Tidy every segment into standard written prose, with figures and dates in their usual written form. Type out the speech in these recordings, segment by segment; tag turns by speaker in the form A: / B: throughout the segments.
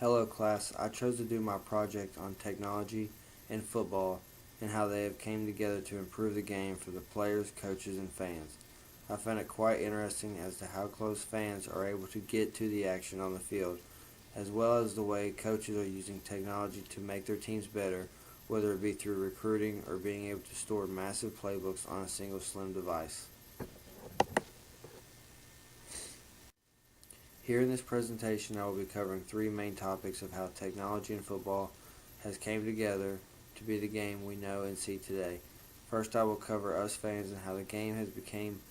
A: Hello class, I chose to do my project on technology and football and how they have came together to improve the game for the players, coaches, and fans. I found it quite interesting as to how close fans are able to get to the action on the field, as well as the way coaches are using technology to make their teams better, whether it be through recruiting or being able to store massive playbooks on a single slim device. Here in this presentation, I will be covering three main topics of how technology and football has came together to be the game we know and see today. First, I will cover us fans and how the game has become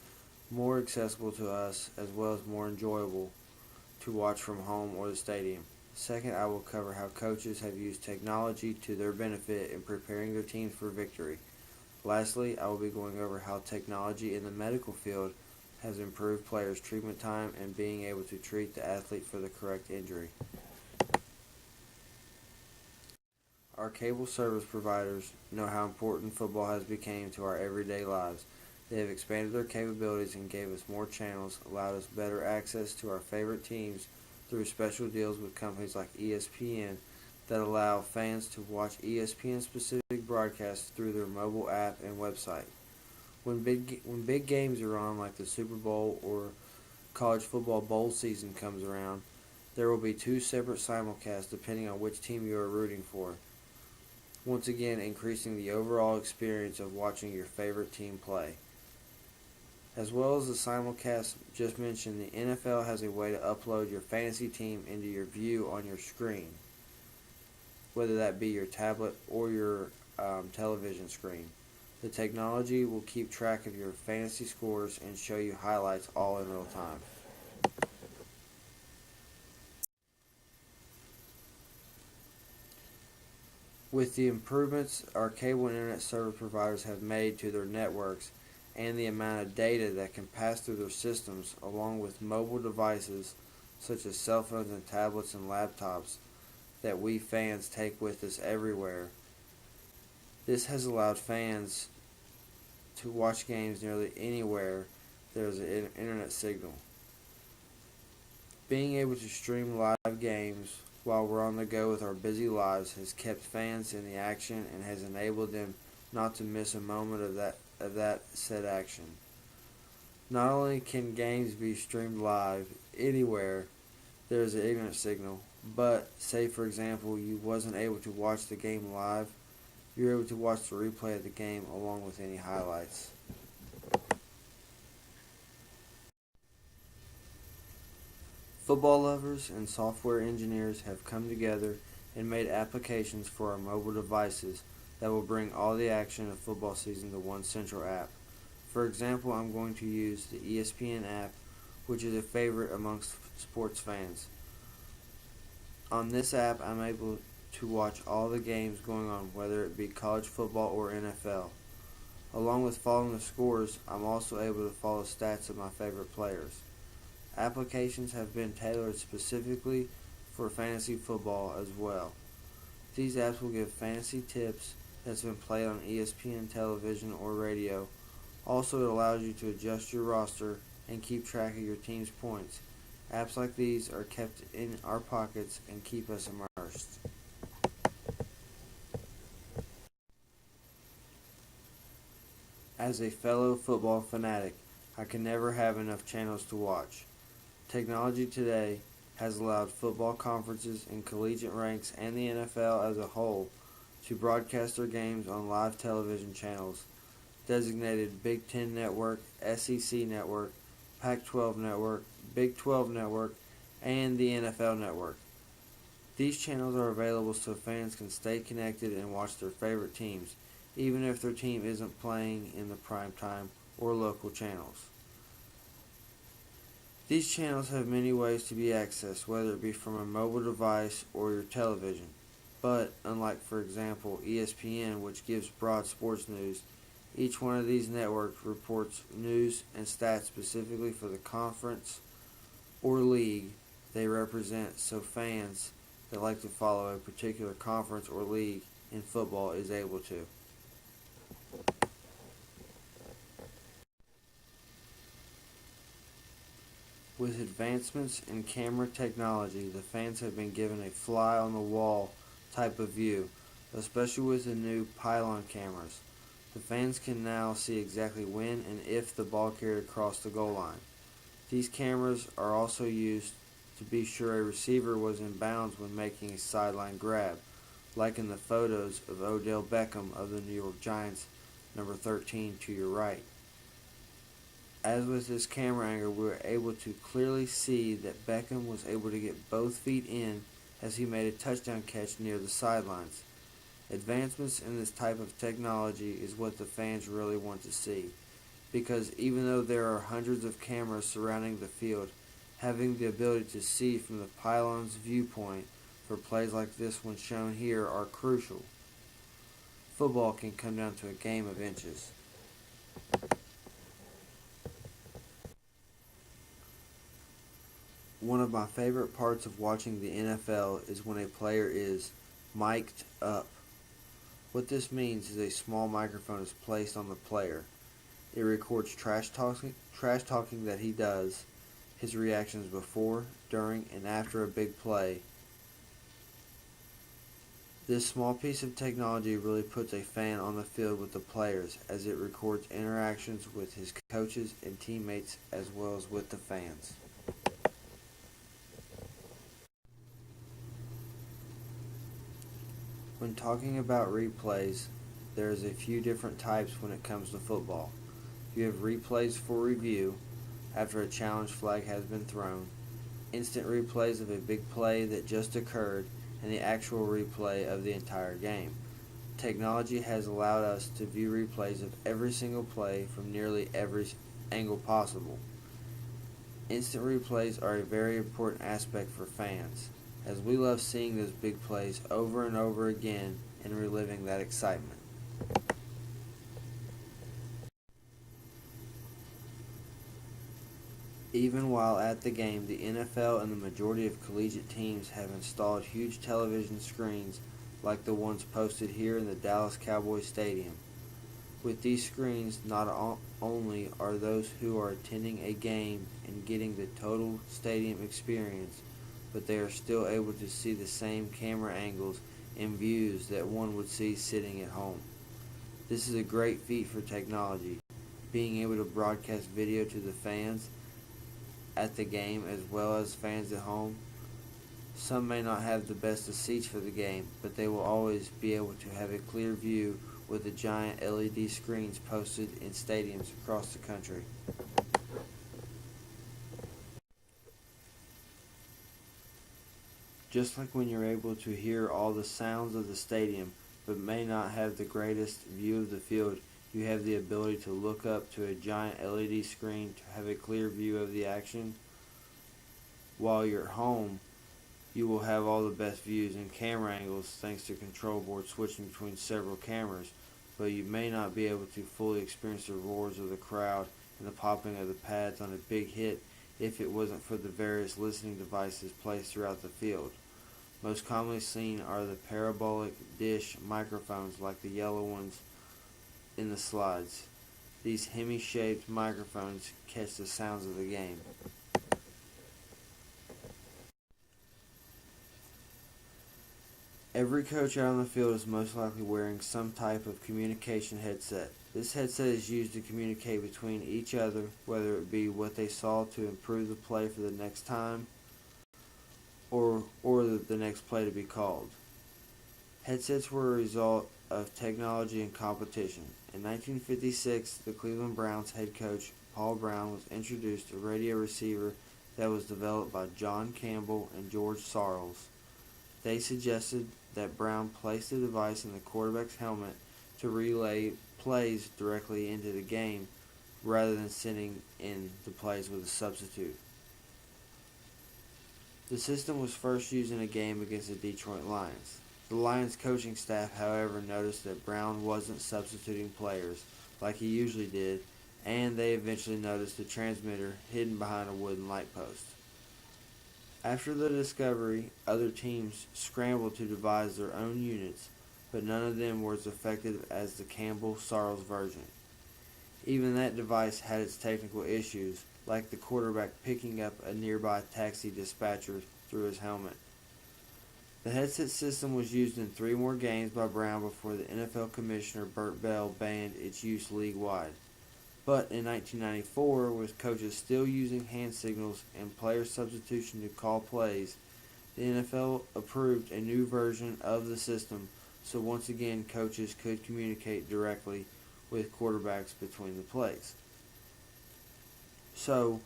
A: more accessible to us as well as more enjoyable to watch from home or the stadium. Second, I will cover how coaches have used technology to their benefit in preparing their teams for victory. Lastly, I will be going over how technology in the medical field has improved players' treatment time and being able to treat the athlete for the correct injury. Our cable service providers know how important football has become to our everyday lives. They have expanded their capabilities and gave us more channels, allowed us better access to our favorite teams through special deals with companies like ESPN that allow fans to watch ESPN-specific broadcasts through their mobile app and website. When big games are on, like the Super Bowl or college football bowl season comes around, there will be two separate simulcasts depending on which team you are rooting for. Once again, increasing the overall experience of watching your favorite team play. As well as the simulcast just mentioned, the NFL has a way to upload your fantasy team into your view on your screen, whether that be your tablet or your television screen. The technology will keep track of your fantasy scores and show you highlights all in real time. With the improvements our cable and internet service providers have made to their networks and the amount of data that can pass through their systems, along with mobile devices such as cell phones and tablets and laptops that we fans take with us everywhere, this has allowed fans to watch games nearly anywhere there is an internet signal. Being able to stream live games while we're on the go with our busy lives has kept fans in the action and has enabled them not to miss a moment of that said action. Not only can games be streamed live anywhere there is an internet signal, but say for example you wasn't able to watch the game live, you're able to watch the replay of the game along with any highlights. Football lovers and software engineers have come together and made applications for our mobile devices that will bring all the action of football season to one central app. For example, I'm going to use the ESPN app, which is a favorite amongst sports fans. On this app, I'm able to watch all the games going on, whether it be college football or NFL. Along with following the scores, I'm also able to follow stats of my favorite players. Applications have been tailored specifically for fantasy football as well. These apps will give fantasy tips that's been played on ESPN television or radio. Also, it allows you to adjust your roster and keep track of your team's points. Apps like these are kept in our pockets and keep us immersed. As a fellow football fanatic, I can never have enough channels to watch. Technology today has allowed football conferences in collegiate ranks and the NFL as a whole to broadcast their games on live television channels designated Big Ten Network, SEC Network, Pac-12 Network, Big 12 Network, and the NFL Network. These channels are available so fans can stay connected and watch their favorite teams, even if their team isn't playing in the prime time or local channels. These channels have many ways to be accessed, whether it be from a mobile device or your television. But, unlike for example ESPN, which gives broad sports news, each one of these networks reports news and stats specifically for the conference or league they represent, so fans that like to follow a particular conference or league in football is able to. With advancements in camera technology, the fans have been given a fly-on-the-wall type of view, especially with the new pylon cameras. The fans can now see exactly when and if the ball carried across the goal line. These cameras are also used to be sure a receiver was in bounds when making a sideline grab, like in the photos of Odell Beckham of the New York Giants, number 13 to your right. As with this camera angle, we were able to clearly see that Beckham was able to get both feet in as he made a touchdown catch near the sidelines. Advancements in this type of technology is what the fans really want to see, because even though there are hundreds of cameras surrounding the field, having the ability to see from the pylon's viewpoint for plays like this one shown here are crucial. Football can come down to a game of inches. One of my favorite parts of watching the NFL is when a player is mic'd up. What this means is a small microphone is placed on the player. It records trash talking that he does, his reactions before, during, and after a big play. This small piece of technology really puts a fan on the field with the players, as it records interactions with his coaches and teammates as well as with the fans. When talking about replays, there's a few different types when it comes to football. You have replays for review after a challenge flag has been thrown, instant replays of a big play that just occurred, and the actual replay of the entire game. Technology has allowed us to view replays of every single play from nearly every angle possible. Instant replays are a very important aspect for fans, as we love seeing those big plays over and over again and reliving that excitement. Even while at the game, the NFL and the majority of collegiate teams have installed huge television screens like the ones posted here in the Dallas Cowboys Stadium. With these screens, not only are those who are attending a game and getting the total stadium experience, but they are still able to see the same camera angles and views that one would see sitting at home. This is a great feat for technology, being able to broadcast video to the fans at the game as well as fans at home. Some may not have the best of seats for the game, but they will always be able to have a clear view with the giant LED screens posted in stadiums across the country. Just like when you're able to hear all the sounds of the stadium but may not have the greatest view of the field, you have the ability to look up to a giant LED screen to have a clear view of the action. While you're at home, you will have all the best views and camera angles thanks to control board switching between several cameras, but you may not be able to fully experience the roars of the crowd and the popping of the pads on a big hit if it wasn't for the various listening devices placed throughout the field. Most commonly seen are the parabolic dish microphones like the yellow ones in the slides. These Hemi-shaped microphones catch the sounds of the game. Every coach out on the field is most likely wearing some type of communication headset. This headset is used to communicate between each other, whether it be what they saw to improve the play for the next time or the next play to be called. Headsets were a result of technology and competition. In 1956, the Cleveland Browns head coach Paul Brown was introduced a radio receiver that was developed by John Campbell and George Sarles. They suggested that Brown place the device in the quarterback's helmet to relay plays directly into the game rather than sending in the plays with a substitute. The system was first used in a game against the Detroit Lions. The Lions coaching staff, however, noticed that Brown wasn't substituting players like he usually did, and they eventually noticed the transmitter hidden behind a wooden light post. After the discovery, other teams scrambled to devise their own units, but none of them were as effective as the Campbell-Sarles version. Even that device had its technical issues, like the quarterback picking up a nearby taxi dispatcher through his helmet. The headset system was used in 3 more games by Brown before the NFL Commissioner Burt Bell banned its use league-wide. But in 1994, with coaches still using hand signals and player substitution to call plays, the NFL approved a new version of the system so once again coaches could communicate directly with quarterbacks between the plays. So,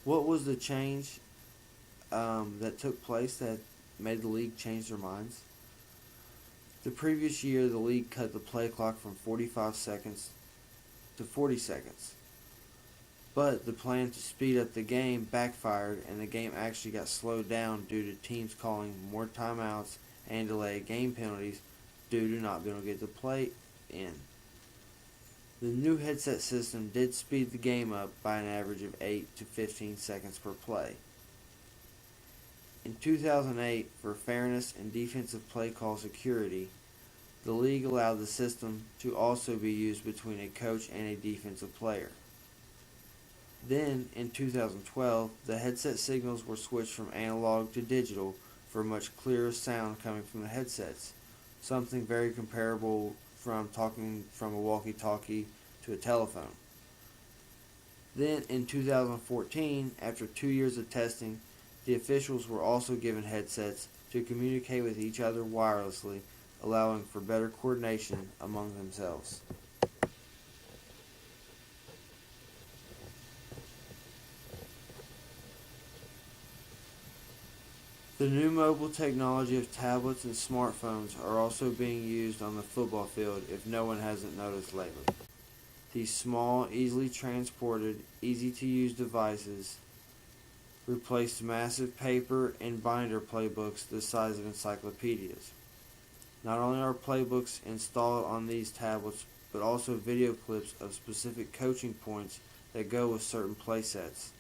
A: what was the change that took place that made the league change their minds? The previous year, the league cut the play clock from 45 seconds to 40 seconds. But the plan to speed up the game backfired, and the game actually got slowed down due to teams calling more timeouts and delayed game penalties due to not being able to get the play in. The new headset system did speed the game up by an average of 8 to 15 seconds per play. In 2008, for fairness and defensive play call security, the league allowed the system to also be used between a coach and a defensive player. Then, in 2012, the headset signals were switched from analog to digital for much clearer sound coming from the headsets, something very comparable from talking from a walkie-talkie to a telephone. Then, in 2014, after 2 years of testing, the officials were also given headsets to communicate with each other wirelessly, allowing for better coordination among themselves. The new mobile technology of tablets and smartphones are also being used on the football field if no one hasn't noticed lately. These small, easily transported, easy-to-use devices replaced massive paper and binder playbooks the size of encyclopedias. Not only are playbooks installed on these tablets, but also video clips of specific coaching points that go with certain play sets.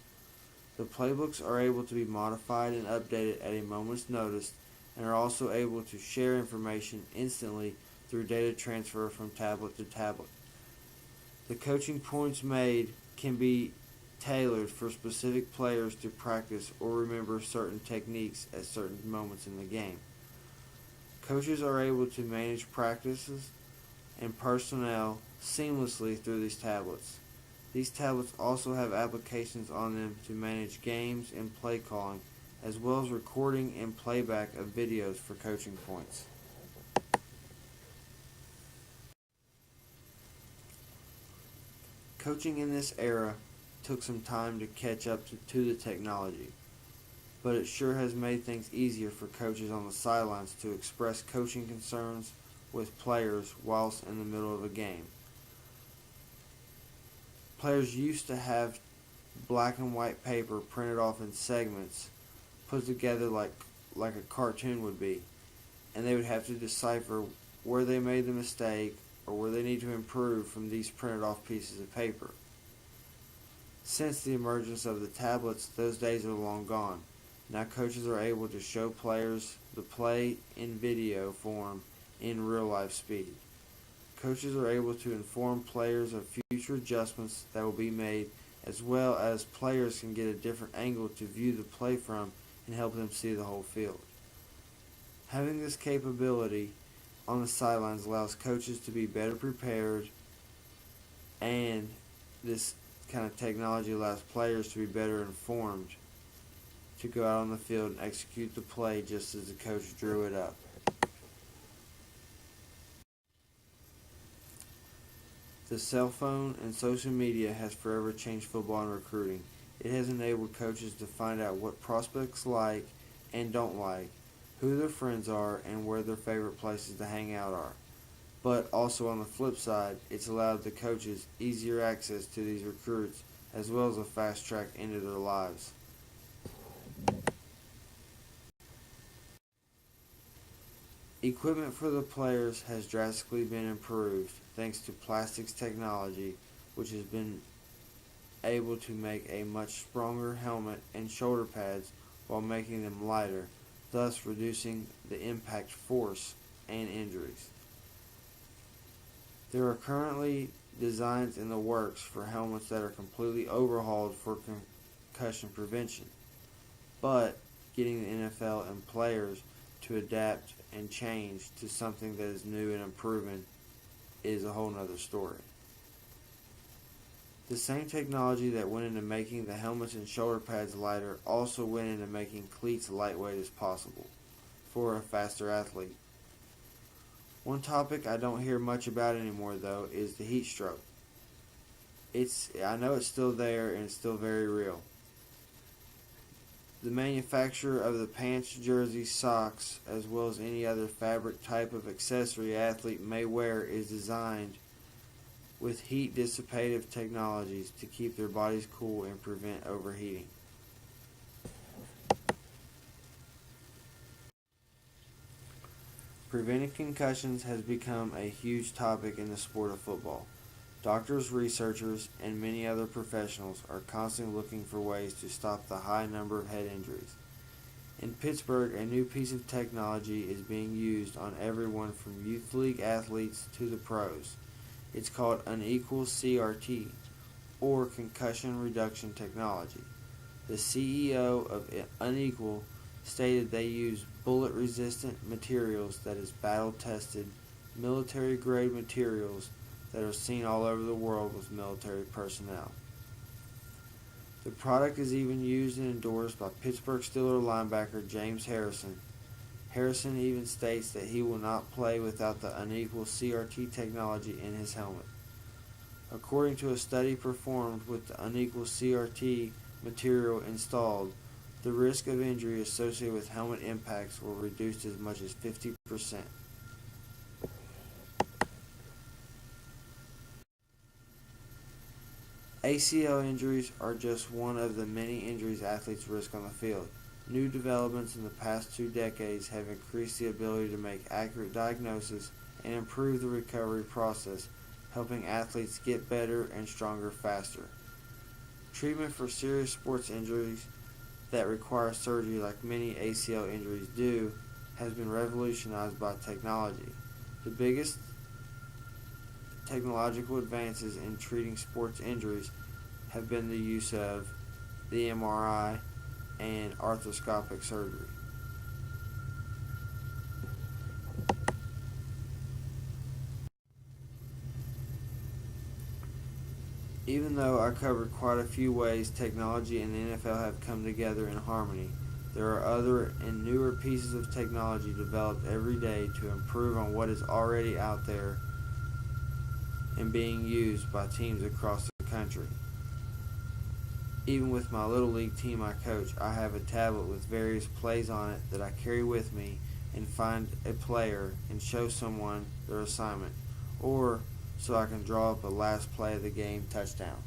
A: The playbooks are able to be modified and updated at a moment's notice and are also able to share information instantly through data transfer from tablet to tablet. The coaching points made can be tailored for specific players to practice or remember certain techniques at certain moments in the game. Coaches are able to manage practices and personnel seamlessly through these tablets. These tablets also have applications on them to manage games and play calling, as well as recording and playback of videos for coaching points. Coaching in this era took some time to catch up to the technology, but it sure has made things easier for coaches on the sidelines to express coaching concerns with players whilst in the middle of a game. Players used to have black and white paper printed off in segments, put together like a cartoon would be, and they would have to decipher where they made the mistake or where they need to improve from these printed off pieces of paper. Since the emergence of the tablets, those days are long gone. Now coaches are able to show players the play in video form in real life speed. Coaches are able to inform players of future adjustments that will be made, as well as players can get a different angle to view the play from and help them see the whole field. Having this capability on the sidelines allows coaches to be better prepared, and this kind of technology allows players to be better informed to go out on the field and execute the play just as the coach drew it up. The cell phone and social media has forever changed football and recruiting. It has enabled coaches to find out what prospects like and don't like, who their friends are, and where their favorite places to hang out are. But also on the flip side, it's allowed the coaches easier access to these recruits as well as a fast track into their lives. Equipment for the players has drastically been improved thanks to plastics technology, which has been able to make a much stronger helmet and shoulder pads while making them lighter, thus reducing the impact force and injuries. There are currently designs in the works for helmets that are completely overhauled for concussion prevention. But getting the NFL and players to adapt and change to something that is new and improving is a whole nother story. The same technology that went into making the helmets and shoulder pads lighter also went into making cleats lightweight as possible for a faster athlete. One topic I don't hear much about anymore though is the heat stroke. I know it's still there and it's still very real. The manufacturer of the pants, jerseys, socks, as well as any other fabric type of accessory an athlete may wear is designed with heat dissipative technologies to keep their bodies cool and prevent overheating. Preventing concussions has become a huge topic in the sport of football. Doctors, researchers, and many other professionals are constantly looking for ways to stop the high number of head injuries. In Pittsburgh, a new piece of technology is being used on everyone from youth league athletes to the pros. It's called unequal CRT, or concussion reduction technology. The CEO of Unequal stated they use bullet-resistant materials that is battle-tested, military-grade materials that are seen all over the world with military personnel. The product is even used and endorsed by Pittsburgh Steelers linebacker James Harrison. Harrison even states that he will not play without the unequal CRT technology in his helmet. According to a study performed with the unequal CRT material installed, the risk of injury associated with helmet impacts were reduced as much as 50%. ACL injuries are just one of the many injuries athletes risk on the field. New developments in the past 2 decades have increased the ability to make accurate diagnosis and improve the recovery process, helping athletes get better and stronger faster. Treatment for serious sports injuries that require surgery, like many ACL injuries do, has been revolutionized by technology. The biggest technological advances in treating sports injuries have been the use of the MRI and arthroscopic surgery. Even though I covered quite a few ways technology and the NFL have come together in harmony, there are other and newer pieces of technology developed every day to improve on what is already out there and being used by teams across the country. Even with my little league team I coach, I have a tablet with various plays on it that I carry with me and find a player and show someone their assignment, or so I can draw up a last play of the game touchdown.